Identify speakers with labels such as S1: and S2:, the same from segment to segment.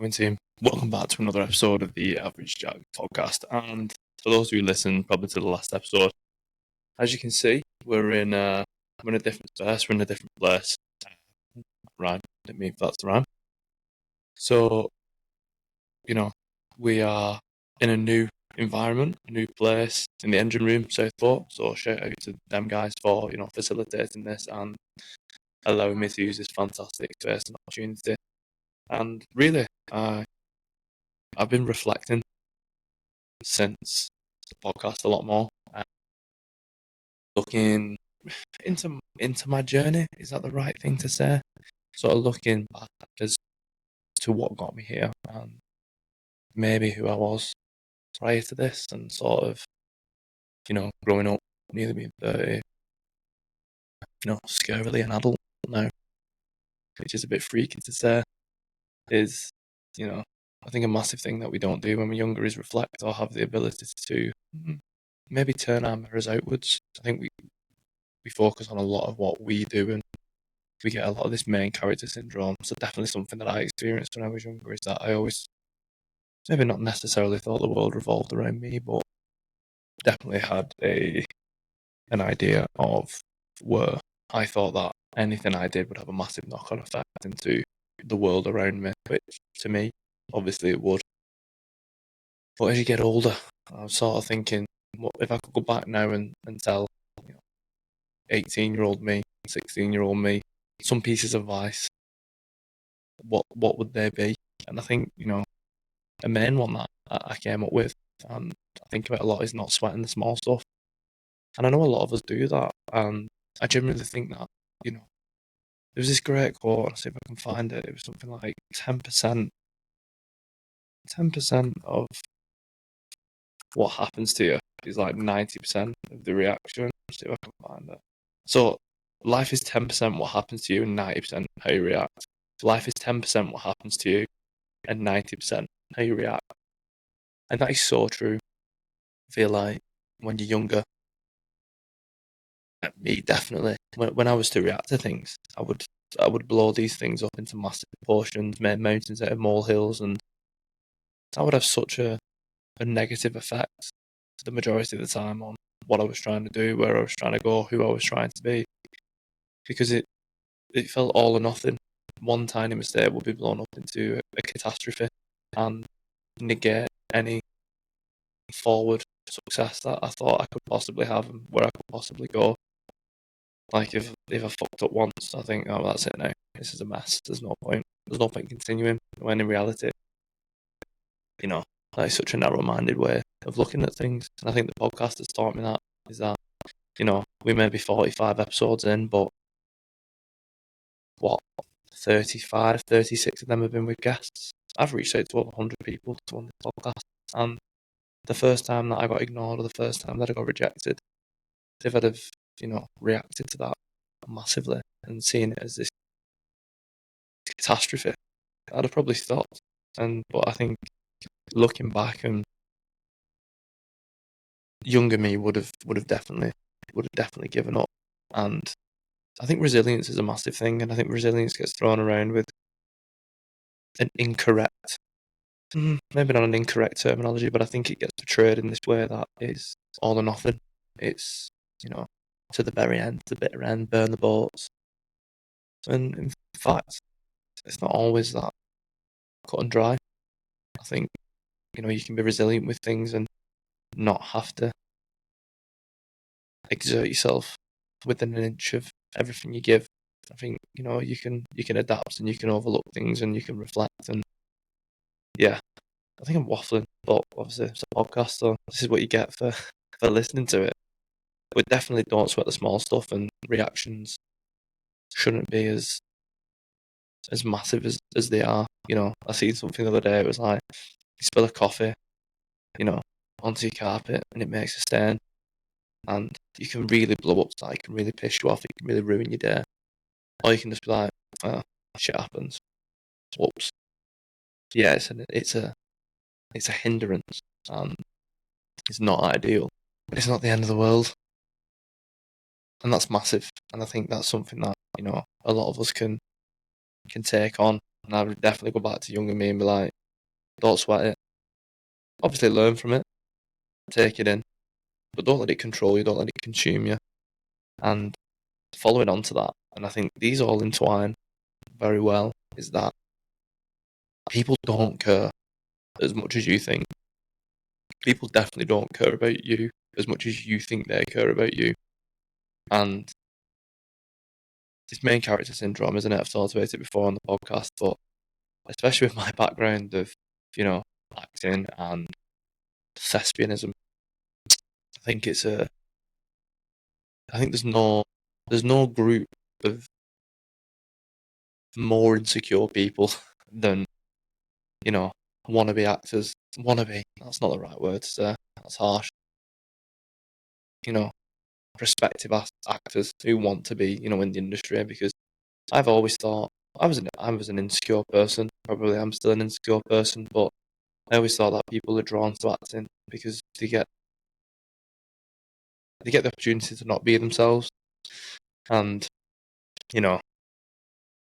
S1: Team. Welcome back to another episode of the Average Jack podcast. And for those who listened probably to the last episode, as you can see, we're in a different space, we're in a different place. Rhyme, didn't mean if that's the rhyme. So, we are in a new environment, a new place in the engine room, Southport. So shout out to them guys for, facilitating this and allowing me to use this fantastic space and opportunity. And really, I've been reflecting since the podcast a lot more, looking into my journey. Is that the right thing to say? Sort of looking back as to what got me here and maybe who I was prior to this, and sort of, growing up, nearly being 30, scarily an adult now, which is a bit freaky to say, is, I think a massive thing that we don't do when we're younger is reflect or have the ability to maybe turn our mirrors outwards. I think we focus on a lot of what we do, and we get a lot of this main character syndrome. So definitely something that I experienced when I was younger is that I always, maybe not necessarily thought the world revolved around me, but definitely had an idea of where I thought that anything I did would have a massive knock-on effect into the world around me, which to me, obviously it would. But as you get older, I was sort of thinking, what if I could go back now and tell 18-year-old me, 16-year-old me, some pieces of advice, what would they be? And I think, a main one that I came up with, and I think about a lot, is not sweating the small stuff. And I know a lot of us do that, and I genuinely think that, there was this great quote, I'll see if I can find it. It was something like 10% of what happens to you is like 90% of the reaction. Let's see if I can find it. So life is 10% what happens to you and 90% how you react. Life is 10% what happens to you and 90% how you react. And that is so true. I feel like when you're younger, me definitely, when I was to react to things, I would blow these things up into massive proportions, make mountains out of molehills, and that would have such a negative effect the majority of the time on what I was trying to do, where I was trying to go, who I was trying to be, because it felt all or nothing. One tiny mistake would be blown up into a catastrophe and negate any forward success that I thought I could possibly have and where I could possibly go. Like if I fucked up once, I think, oh, that's it now. This is a mess. There's no point. There's no point continuing. When in reality, that's such a narrow-minded way of looking at things. And I think the podcast has taught me that, is that, we may be 45 episodes in, but what, 35, 36 of them have been with guests. I've reached out to over 100 people to on this podcast, and the first time that I got ignored or the first time that I got rejected, if I'd have, reacted to that massively and seen it as this catastrophe, I'd have probably stopped. But I think looking back, and younger me would have definitely given up. And I think resilience is a massive thing, and I think resilience gets thrown around with an incorrect, maybe not an incorrect terminology, but I think it gets portrayed in this way that is all or nothing. It's, to the very end, the bitter end, burn the boats. And in fact, it's not always that cut and dry. I think, you can be resilient with things and not have to exert yourself within an inch of everything you give. I think, you can adapt and you can overlook things and you can reflect. And yeah, I think I'm waffling, but obviously it's a podcast, so this is what you get for listening to it. We definitely don't sweat the small stuff, and reactions shouldn't be as massive as they are. I seen something the other day, it was like, you spill a coffee, onto your carpet and it makes a stain, and you can really blow up that, it can really piss you off, it can really ruin your day. Or you can just be like, oh, shit happens. Whoops. Yeah, it's a hindrance, and it's not ideal, but it's not the end of the world. And that's massive. And I think that's something that, a lot of us can take on And I would definitely go back to younger me and be like, don't sweat it. Obviously learn from it, take it in, but don't let it control you, don't let it consume you. And following on to that, and I think these all entwine very well, is that people don't care as much as you think. People definitely don't care about you as much as you think they care about you. And it's main character syndrome, isn't it? I've talked about it before on the podcast, but especially with my background of, you know, acting and thespianism, I think there's no group of more insecure people than, you know, wannabe actors. Wannabe, that's not the right word to say. That's harsh. You know, prospective actors who want to be, you know, in the industry, because I've always thought I was an insecure person. Probably I'm still an insecure person, but I always thought that people are drawn to acting because they get the opportunity to not be themselves, and you know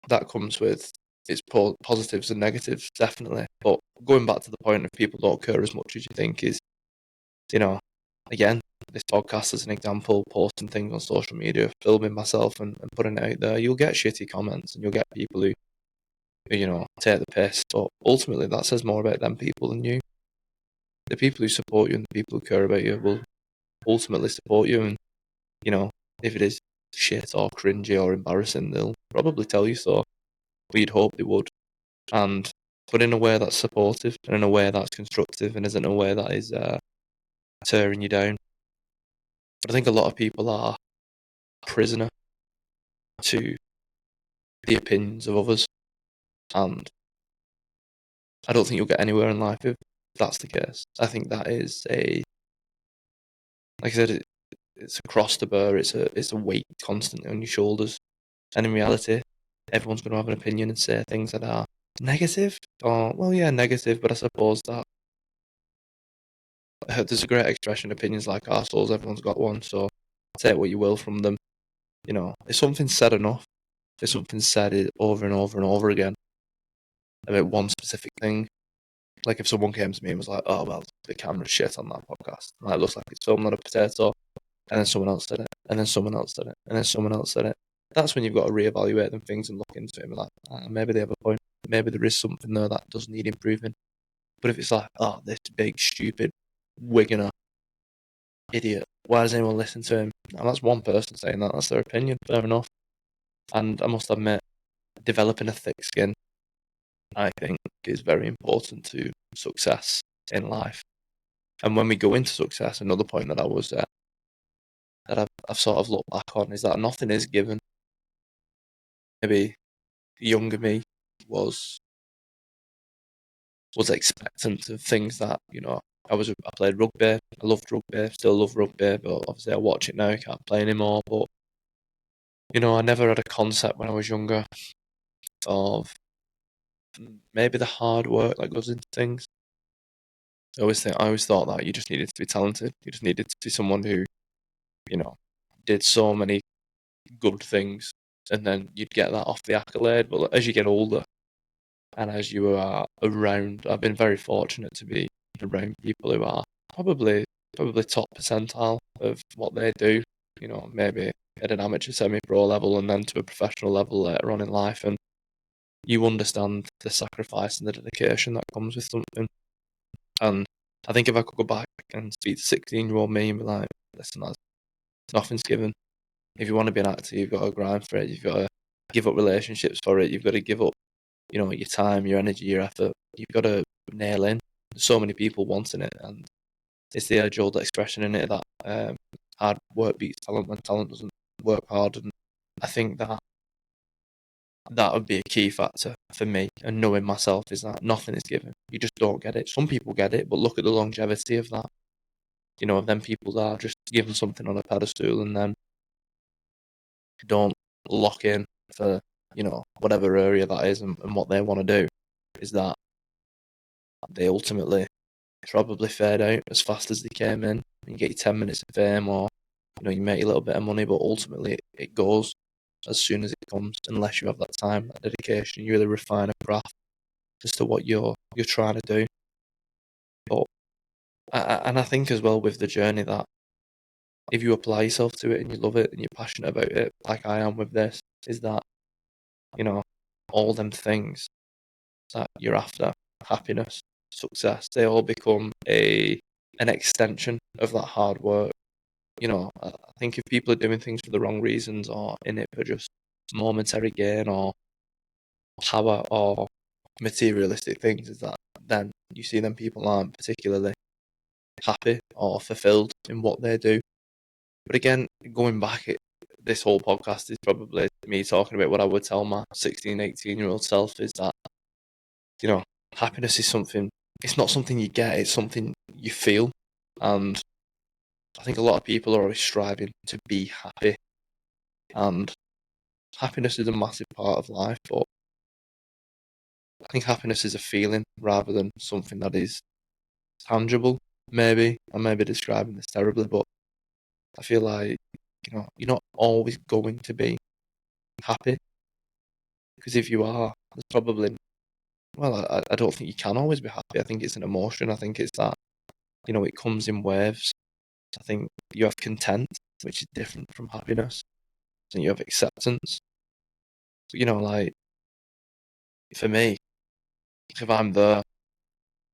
S1: that comes with its positives and negatives, definitely. But going back to the point of people don't care as much as you think is, you know, again, this podcast as an example, posting things on social media, filming myself and putting it out there, you'll get shitty comments and you'll get people who you know, take the piss. But ultimately, that says more about them people than you. The people who support you and the people who care about you will ultimately support you. And, you know, if it is shit or cringy or embarrassing, they'll probably tell you so. But you'd hope they would. And, but in a way that's supportive and in a way that's constructive and isn't a way that is tearing you down. But I think a lot of people are prisoner to the opinions of others. And I don't think you'll get anywhere in life if that's the case. I think that is like I said, it's a cross to bear. It's a weight constantly on your shoulders. And in reality, everyone's going to have an opinion and say things that are negative. Or well, yeah, negative. But I suppose that there's a great expression: opinions like arseholes. Everyone's got one. So take what you will from them. You know, if something's said enough, if something's said over and over and over again about one specific thing, like if someone came to me and was like, "Oh well, the camera's shit on that podcast. It looks like it's filmed on a potato," and then someone else did it, and then someone else did it, and then someone else did it. That's when you've got to reevaluate them things and look into it and be like, maybe they have a point. Maybe there is something there that does need improving. But if it's like, oh, this big, stupid, Wiganer idiot, why does anyone listen to him? And that's one person saying that. That's their opinion. Fair enough. And I must admit, developing a thick skin, I think, is very important to success in life. And when we go into success, another point that I've sort of looked back on is that nothing is given. Maybe younger me was expectant of things that, you know, I played rugby, I loved rugby, still love rugby, but obviously I watch it now, I can't play anymore. But you know, I never had a concept when I was younger of maybe the hard work that goes into things. I always thought that you just needed to be talented. You just needed to be someone who, you know, did so many good things, and then you'd get that off the accolade. But as you get older, and as you are around, I've been very fortunate to be around people who are probably top percentile of what they do. You know, maybe at an amateur semi-pro level and then to a professional level later on in life, and you understand the sacrifice and the dedication that comes with something. And I think if I could go back and speak to 16-year-old me and be like, listen, lads, nothing's given. If you want to be an actor, you've got to grind for it. You've got to give up relationships for it. You've got to give up, you know, your time, your energy, your effort. You've got to nail in. There's so many people wanting it, and it's the age-old expression in it that hard work beats talent when talent doesn't work hard. And I think that would be a key factor for me, and knowing myself is that nothing is given. You just don't get it. Some people get it, but look at the longevity of that. You know, of them people that are just given something on a pedestal and then don't lock in for, you know, whatever area that is and what they want to do, is that they ultimately probably fade out as fast as they came in. You get your 10 minutes of fame, or, you know, you make a little bit of money, but ultimately it goes. as soon as it comes, unless you have that time, that dedication, you really refine a craft as to what you're trying to do. But and I think as well with the journey that if you apply yourself to it and you love it and you're passionate about it, like I am with this, is that, you know, all them things that you're after, happiness, success, they all become an extension of that hard work. You know, I think if people are doing things for the wrong reasons or in it for just momentary gain or power or materialistic things, is that then you see them people aren't particularly happy or fulfilled in what they do. But again, going back, this whole podcast is probably me talking about what I would tell my 16, 18-year-old self is that, you know, happiness is something, it's not something you get, it's something you feel. And I think a lot of people are always striving to be happy. And happiness is a massive part of life, but I think happiness is a feeling rather than something that is tangible. Maybe I may be describing this terribly, but I feel like, you know, you're not always going to be happy, because if you are, there's probably, well, I don't think you can always be happy. I think it's an emotion. I think it's that, you know, it comes in waves. I think you have content, which is different from happiness. And you have acceptance. You know, like, for me, if I'm there,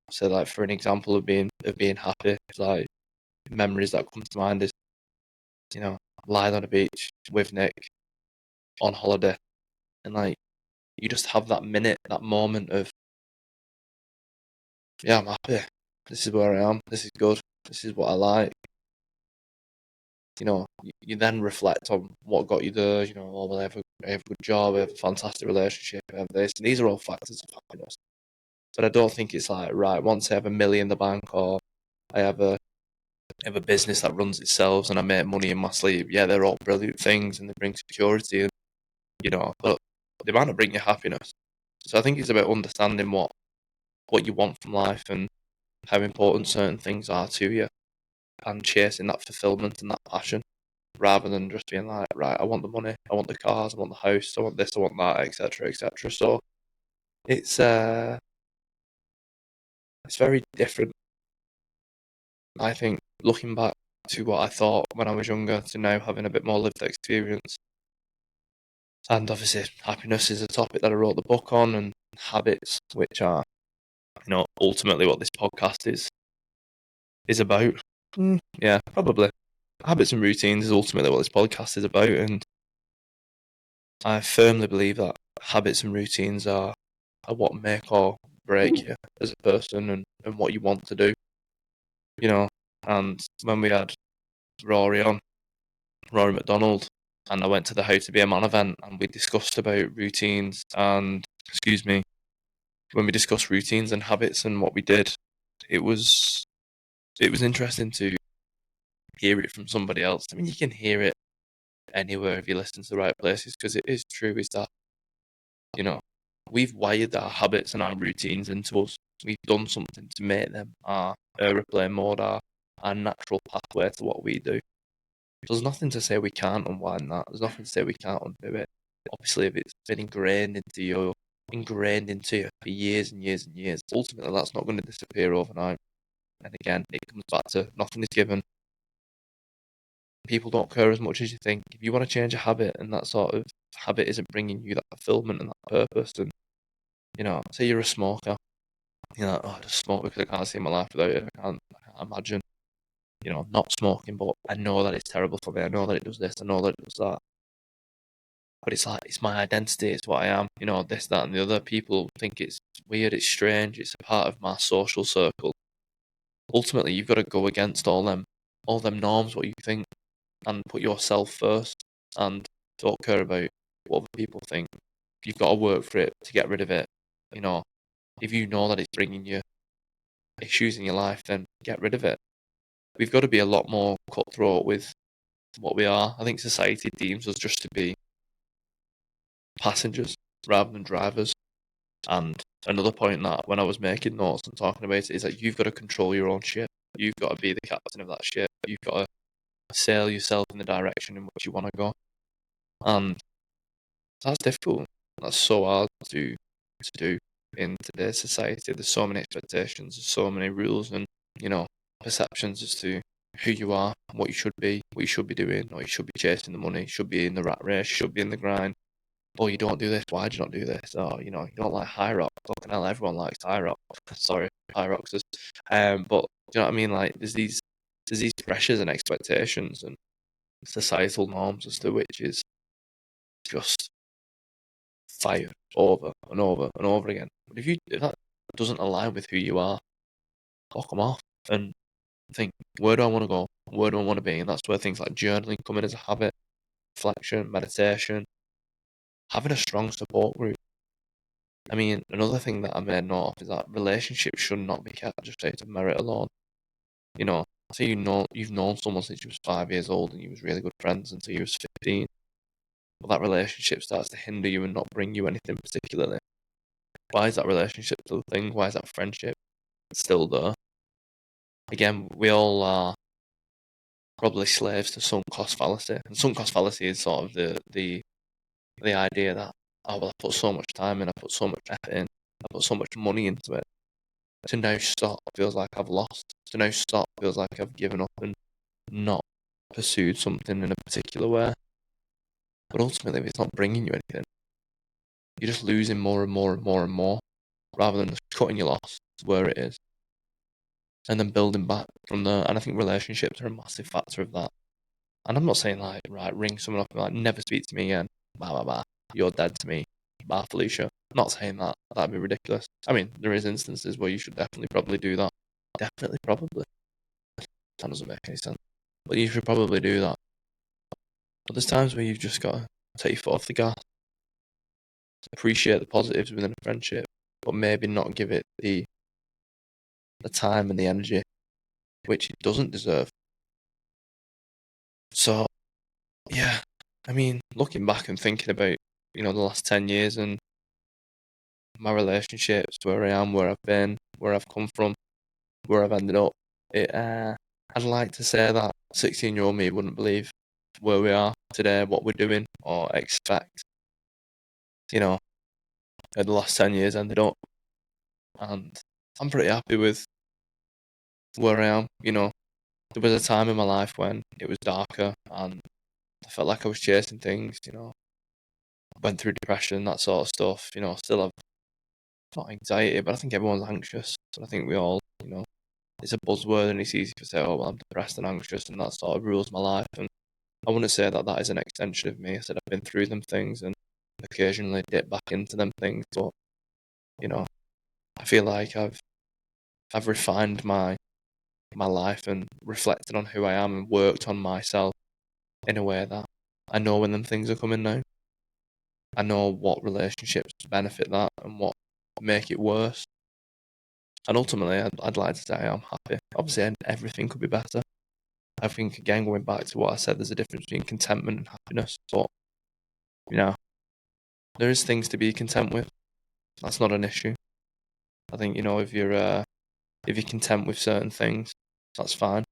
S1: so like for an example of being happy, it's like memories that come to mind is, you know, lying on a beach with Nick on holiday, and like you just have that minute, that moment of, yeah, I'm happy. This is where I am. This is good. This is what I like. You know, you then reflect on what got you there. You know, oh, well, I have a good job, I have a fantastic relationship, I have this. And these are all factors of happiness. But I don't think it's like, right, once I have 1 million in the bank, or I have a business that runs itself and I make money in my sleep. Yeah, they're all brilliant things and they bring security, and, you know, but they might not bring you happiness. So I think it's about understanding what you want from life and how important certain things are to you, and chasing that fulfillment and that passion, rather than just being like, right, I want the money, I want the cars, I want the house, I want this, I want that, etc., etc. So it's it's very different. I think, looking back to what I thought when I was younger to now having a bit more lived experience, and obviously happiness is a topic that I wrote the book on, and habits, which are, you know, ultimately what this podcast is about. Yeah, probably. Habits and routines is ultimately what this podcast is about, and I firmly believe that habits and routines are what make or break you as a person, and what you want to do, you know. And when we had Rory on, Rory McDonald, and I went to the How to Be a Man event, and we discussed about routines and, excuse me, when we discussed routines and habits and what we did, it was interesting to hear it from somebody else. I mean, you can hear it anywhere if you listen to the right places, because it is true, is that, you know, we've wired our habits and our routines into us. We've done something to make them our aeroplane mode, our natural pathway to what we do. There's nothing to say we can't unwind that. There's nothing to say we can't undo it. Obviously, if it's been ingrained into you for years and years and years, ultimately that's not going to disappear overnight. And again, it comes back to nothing is given. People don't care as much as you think. If you want to change a habit and that sort of habit isn't bringing you that fulfillment and that purpose, and, you know, say you're a smoker, you're like, oh, I just smoke because I can't see my life without it. I can't imagine, you know, not smoking, but I know that it's terrible for me. I know that it does this. I know that it does that. But it's like, it's my identity. It's what I am. You know, this, that, and the other. People think it's weird. It's strange. It's a part of my social circle. Ultimately, you've got to go against all them norms, what you think, and put yourself first, and don't care about what other people think. You've got to work for it to get rid of it. You know, if you know that it's bringing you issues in your life, then get rid of it. We've got to be a lot more cutthroat with what we are. I think society deems us just to be passengers rather than drivers. And another point that when I was making notes and talking about it is that you've got to control your own ship. You've got to be the captain of that ship. You've got to sail yourself in the direction in which you want to go. And That's difficult. That's so hard to do in today's society. There's so many expectations, there's so many rules and, you know, perceptions as to who you are, what you should be, what you should be doing, or you should be chasing the money, you should be in the rat race, you should be in the grind. Oh, you don't do this, why do you not do this? Oh, you know, you don't like high rock. Fucking hell, everyone likes high rock. Sorry, high rockers. But do you know what I mean? Like there's these pressures and expectations and societal norms as to which is just fired over and over and over again. But if that doesn't align with who you are, fuck them off and think, where do I want to go? Where do I want to be? And that's where things like journaling come in as a habit, reflection, meditation, having a strong support group. I mean, another thing that I made note of is that relationships should not be kept just out of merit alone. You know, say you've known someone since you was 5 years old and you was really good friends until you was 15. But that relationship starts to hinder you and not bring you anything particularly. Why is that relationship still a thing? Why is that friendship still there? Again, we all are probably slaves to sunk cost fallacy. And sunk cost fallacy is sort of the idea that, oh well, I put so much time in, I put so much effort in, I put so much money into it. To now stop feels like I've lost. To now stop feels like I've given up and not pursued something in a particular way. But ultimately, if it's not bringing you anything, you're just losing more and more and more and more, rather than just cutting your loss where it is and then building back from there. And I think relationships are a massive factor of that. And I'm not saying like, right, ring someone up and like, never speak to me again, blah blah blah. You're dead to me, bye Felicia. I'm not saying that. That'd be ridiculous. I mean, there is instances where you should definitely probably do that. Definitely, probably. That doesn't make any sense. But you should probably do that. But there's times where you've just got to take your foot off the gas, appreciate the positives within a friendship, but maybe not give it the time and the energy which it doesn't deserve. So yeah, I mean, looking back and thinking about, you know, the last 10 years and my relationships, where I am, where I've been, where I've come from, where I've ended up, I'd like to say that 16-year-old me wouldn't believe where we are today, what we're doing, or expect, you know, the last 10 years ended up. And I'm pretty happy with where I am, you know. There was a time in my life when it was darker and I felt like I was chasing things, you know. Went through depression, that sort of stuff, you know, still have not anxiety, but I think everyone's anxious. So I think we all, you know, it's a buzzword and it's easy to say, oh, well, I'm depressed and anxious and that sort of rules my life. And I wouldn't say that that is an extension of me. I said I've been through them things and occasionally dip back into them things, but, you know, I feel like I've refined my life and reflected on who I am and worked on myself in a way that I know when them things are coming now. I know what relationships benefit that and what make it worse. And ultimately, I'd like to say I'm happy. Obviously, everything could be better. I think, again, going back to what I said, there's a difference between contentment and happiness. But, you know, there is things to be content with. That's not an issue. I think, you know, if you're content with certain things, that's fine.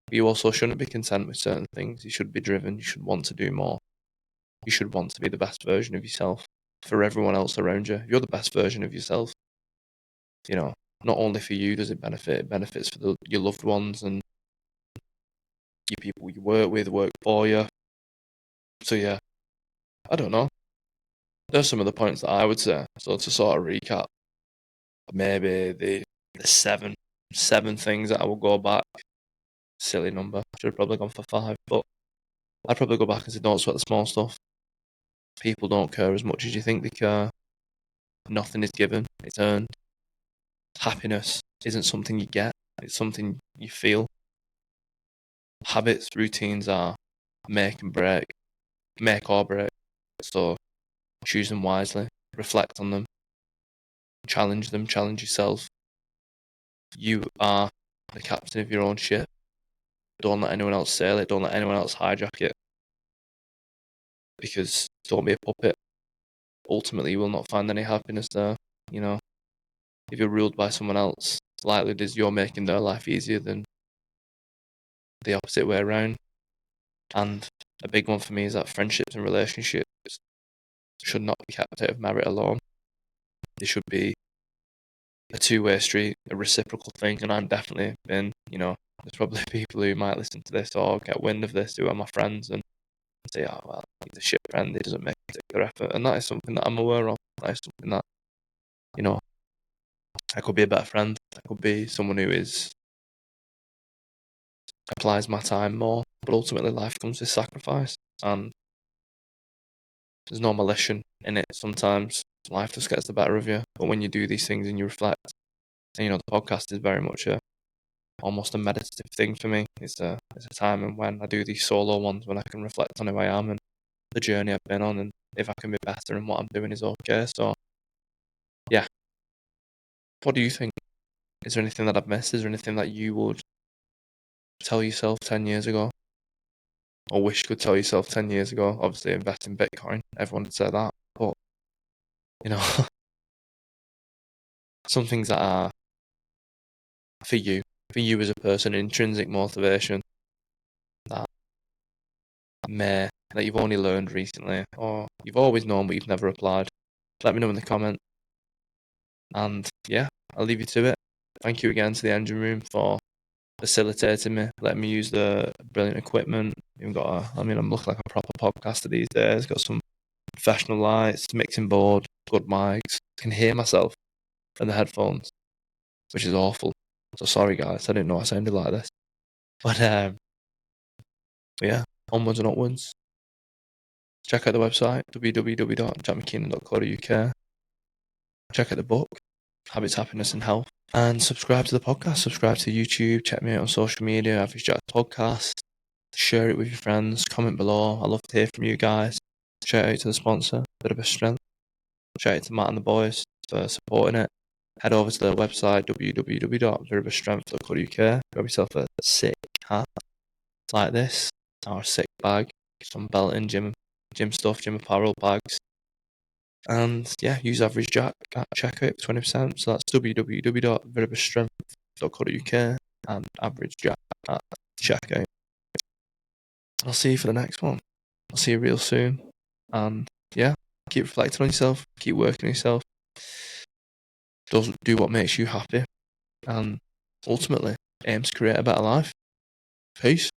S1: But you also shouldn't be content with certain things. You should be driven. You should want to do more. You should want to be the best version of yourself for everyone else around you. If you're the best version of yourself, you know, not only for you does it benefit, it benefits for your loved ones and your people you work for you. So yeah, I don't know. There's some of the points that I would say. So to sort of recap, maybe the seven things that I will go back. Silly number. Should have probably gone for 5, but I'd probably go back and say don't sweat the small stuff. People don't care as much as you think they care. Nothing is given, it's earned. Happiness isn't something you get, it's something you feel. Habits, routines are make and break, make or break. So choose them wisely, reflect on them, challenge yourself. You are the captain of your own ship. Don't let anyone else sail it, don't let anyone else hijack it. Because don't be a puppet. Ultimately, you will not find any happiness there. You know, if you're ruled by someone else, it's likely it is you're making their life easier than the opposite way around. And a big one for me is that friendships and relationships should not be kept out of merit alone. They should be a two-way street, a reciprocal thing, and I'm definitely been, there's probably people who might listen to this or get wind of this who are my friends and say, oh, well, he's a shit friend, he doesn't make a particular effort, and that is something that I'm aware of. That is something that, I could be a better friend. I could be someone who applies my time more, but ultimately life comes with sacrifice, and there's no malicious in it. Sometimes life just gets the better of you, but when you do these things and you reflect, and the podcast is very much almost a meditative thing for me. It's a time and when I do these solo ones when I can reflect on who I am and the journey I've been on, and if I can be better and what I'm doing is okay. So yeah, what do you think? Is there anything that I've missed? Is there anything that you would tell yourself 10 years ago, or wish you could tell yourself 10 years ago? Obviously, invest in Bitcoin. Everyone would say that, but some things that are for you as a person, intrinsic motivation that that you've only learned recently, or you've always known but you've never applied. Let me know in the comment. And yeah, I'll leave you to it. Thank you again to the engine room for facilitating me, letting me use the brilliant equipment. Even got I'm looking like a proper podcaster these days. Got some professional lights, mixing board, good mics. Can hear myself in the headphones, which is awful. So sorry guys, I didn't know I sounded like this. But yeah, onwards and upwards. Check out the website, www.jackmckeenan.co.uk. Check out the book, Habits, Happiness and Health. And subscribe to the podcast, subscribe to YouTube, check me out on social media, Average Jack Podcast. Share it with your friends, comment below. I love to hear from you guys. Shout out to the sponsor, Bit of a Strength. Shout out to Matt and the boys for supporting it. Head over to their website, www.bitofastrength.co.uk. Grab yourself a sick hat like this, or a sick bag, some belting, gym stuff, gym apparel, bags. And yeah, use Average Jack at checkout for 20%. So that's www.bitofastrength.co.uk and Average Jack at checkout. I'll see you for the next one. I'll see you real soon. And yeah, keep reflecting on yourself, keep working on yourself. Do what makes you happy. And ultimately, aim to create a better life. Peace.